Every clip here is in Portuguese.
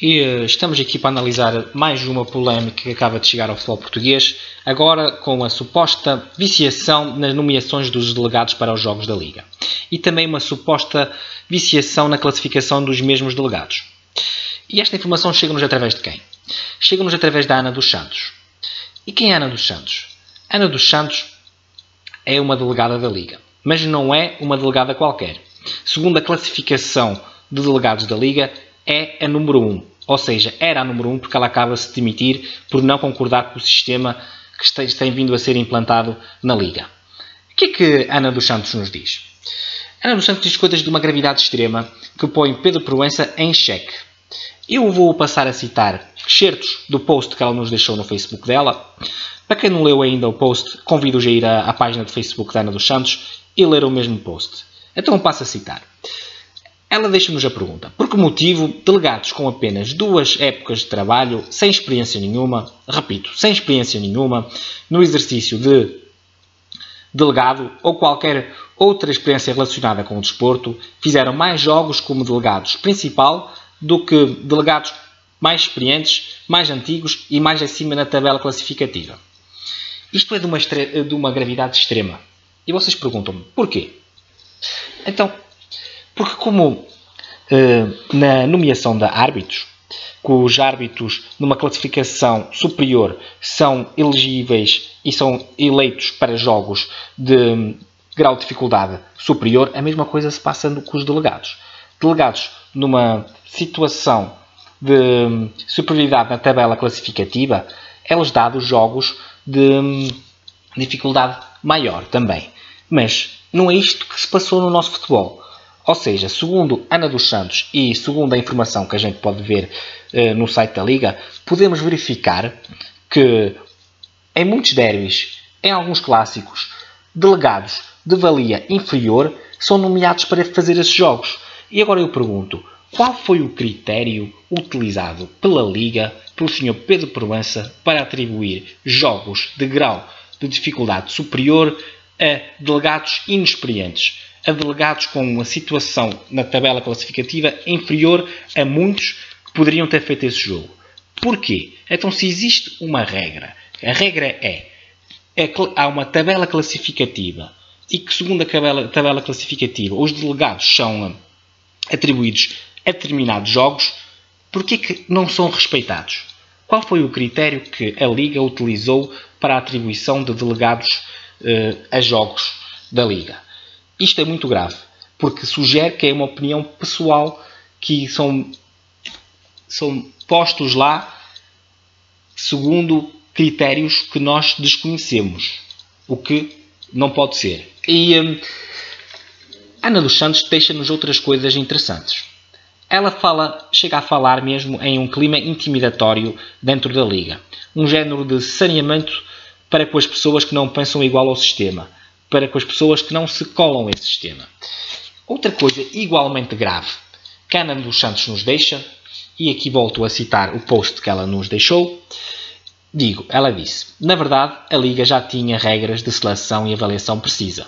E estamos aqui para analisar mais uma polémica que acaba de chegar ao futebol português, agora com a suposta viciação nas nomeações dos delegados para os jogos da Liga. E também uma suposta viciação na classificação dos mesmos delegados. E esta informação chega-nos através de quem? Chega-nos através da Ana dos Santos. E quem é Ana dos Santos? Ana dos Santos é uma delegada da Liga, mas não é uma delegada qualquer. Segundo a classificação de delegados da Liga, é a número 1. Ou seja, era a número 1 porque ela acaba-se de demitir por não concordar com o sistema que tem vindo a ser implantado na Liga. O que é que Ana dos Santos nos diz? Ana dos Santos diz coisas de uma gravidade extrema que põe Pedro Proença em xeque. Eu vou passar a citar excertos do post que ela nos deixou no Facebook dela. Para quem não leu ainda o post, convido-os a ir à página de Facebook da Ana dos Santos e ler o mesmo post. Então passo a citar. Ela deixa-nos a pergunta: por que motivo delegados com apenas 2 épocas de trabalho, sem experiência nenhuma, repito, sem experiência nenhuma, no exercício de delegado ou qualquer outra experiência relacionada com o desporto, fizeram mais jogos como delegados principal do que delegados mais experientes, mais antigos e mais acima na tabela classificativa? Isto é de uma gravidade extrema. E vocês perguntam-me, porquê? Então, porque como na nomeação de árbitros, cujos árbitros numa classificação superior são elegíveis e são eleitos para jogos de grau de dificuldade superior, a mesma coisa se passa com os delegados. Delegados numa situação de superioridade na tabela classificativa, é-lhes dado jogos de dificuldade maior também. Mas não é isto que se passou no nosso futebol. Ou seja, segundo Ana dos Santos e segundo a informação que a gente pode ver no site da Liga, podemos verificar que em muitos derbys, em alguns clássicos, delegados de valia inferior são nomeados para fazer esses jogos. E agora eu pergunto, qual foi o critério utilizado pela Liga, pelo Sr. Pedro Proença, para atribuir jogos de grau de dificuldade superior a delegados inexperientes, a delegados com uma situação na tabela classificativa inferior a muitos que poderiam ter feito esse jogo? Porquê? Então, se existe uma regra, a regra há uma tabela classificativa e que, segundo a tabela classificativa, os delegados são atribuídos a determinados jogos, porquê que não são respeitados? Qual foi o critério que a Liga utilizou para a atribuição de delegados a jogos da Liga? Isto é muito grave, porque sugere que é uma opinião pessoal, que são postos lá segundo critérios que nós desconhecemos, o que não pode ser. E Ana dos Santos deixa-nos outras coisas interessantes. Ela chega a falar mesmo em um clima intimidatório dentro da Liga. Um género de saneamento para com as pessoas que não pensam igual ao sistema, para com as pessoas que não se colam a esse sistema. Outra coisa igualmente grave que a Ana dos Santos nos deixa, e aqui volto a citar o post que ela nos deixou, ela disse: na verdade, a Liga já tinha regras de seleção e avaliação precisa.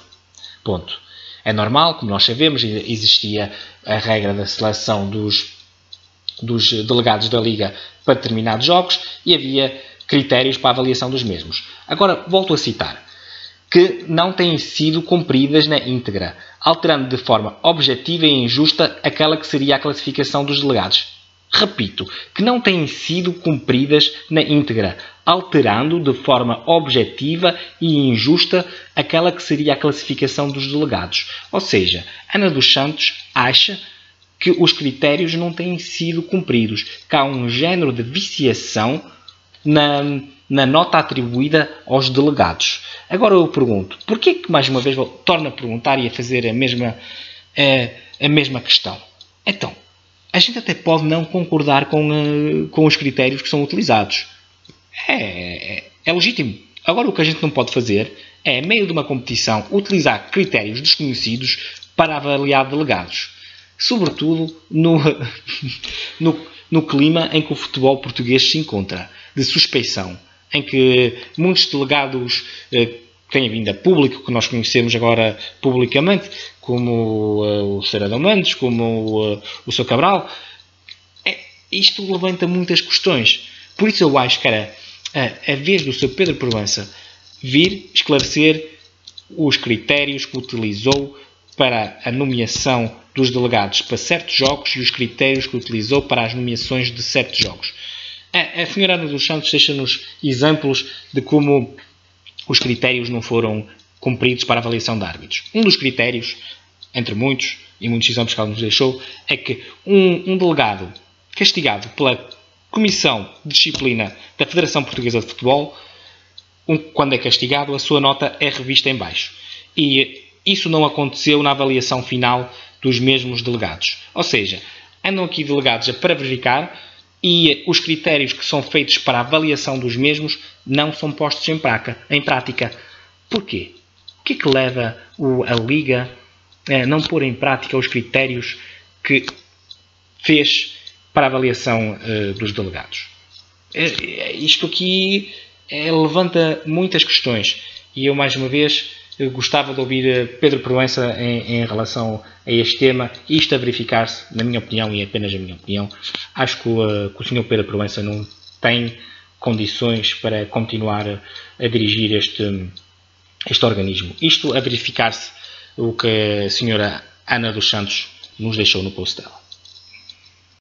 Ponto. É normal, como nós sabemos, existia a regra da seleção dos delegados da Liga para determinados jogos e havia critérios para a avaliação dos mesmos. Agora, volto a citar, que não têm sido cumpridas na íntegra, alterando de forma objetiva e injusta aquela que seria a classificação dos delegados. Repito, que não têm sido cumpridas na íntegra, alterando de forma objetiva e injusta aquela que seria a classificação dos delegados. Ou seja, Ana dos Santos acha que os critérios não têm sido cumpridos, que há um género de viciação na nota atribuída aos delegados. Agora eu pergunto, porquê que mais uma vez torno a perguntar e a fazer a mesma questão? Então, a gente até pode não concordar com os critérios que são utilizados. É legítimo. Agora o que a gente não pode fazer é, em meio de uma competição, utilizar critérios desconhecidos para avaliar delegados. Sobretudo no clima em que o futebol português se encontra, de suspeição, em que muitos delegados têm vindo a público, que nós conhecemos agora publicamente, como o Sr. Adão Mendes, como o Sr. Cabral, isto levanta muitas questões. Por isso eu acho que era a vez do Sr. Pedro Proença vir esclarecer os critérios que utilizou para a nomeação dos delegados para certos jogos e os critérios que utilizou para as nomeações de certos jogos. A senhora Ana dos Santos deixa-nos exemplos de como os critérios não foram cumpridos para a avaliação de árbitros. Um dos critérios, entre muitos, e muitos exemplos que ela nos deixou, é que um delegado castigado pela Comissão de Disciplina da Federação Portuguesa de Futebol, quando é castigado, a sua nota é revista em baixo. E isso não aconteceu na avaliação final dos mesmos delegados. Ou seja, andam aqui delegados para verificar e os critérios que são feitos para a avaliação dos mesmos não são postos em prática. Porquê? O que é que leva a Liga a não pôr em prática os critérios que fez para a avaliação dos delegados? Isto aqui levanta muitas questões e eu, mais uma vez, gostava de ouvir Pedro Proença em relação a este tema e isto a verificar-se, na minha opinião, e apenas a minha opinião. Acho que o Sr. Pedro Proença não tem condições para continuar a dirigir este organismo. Isto a verificar-se o que a Sra. Ana dos Santos nos deixou no post dela.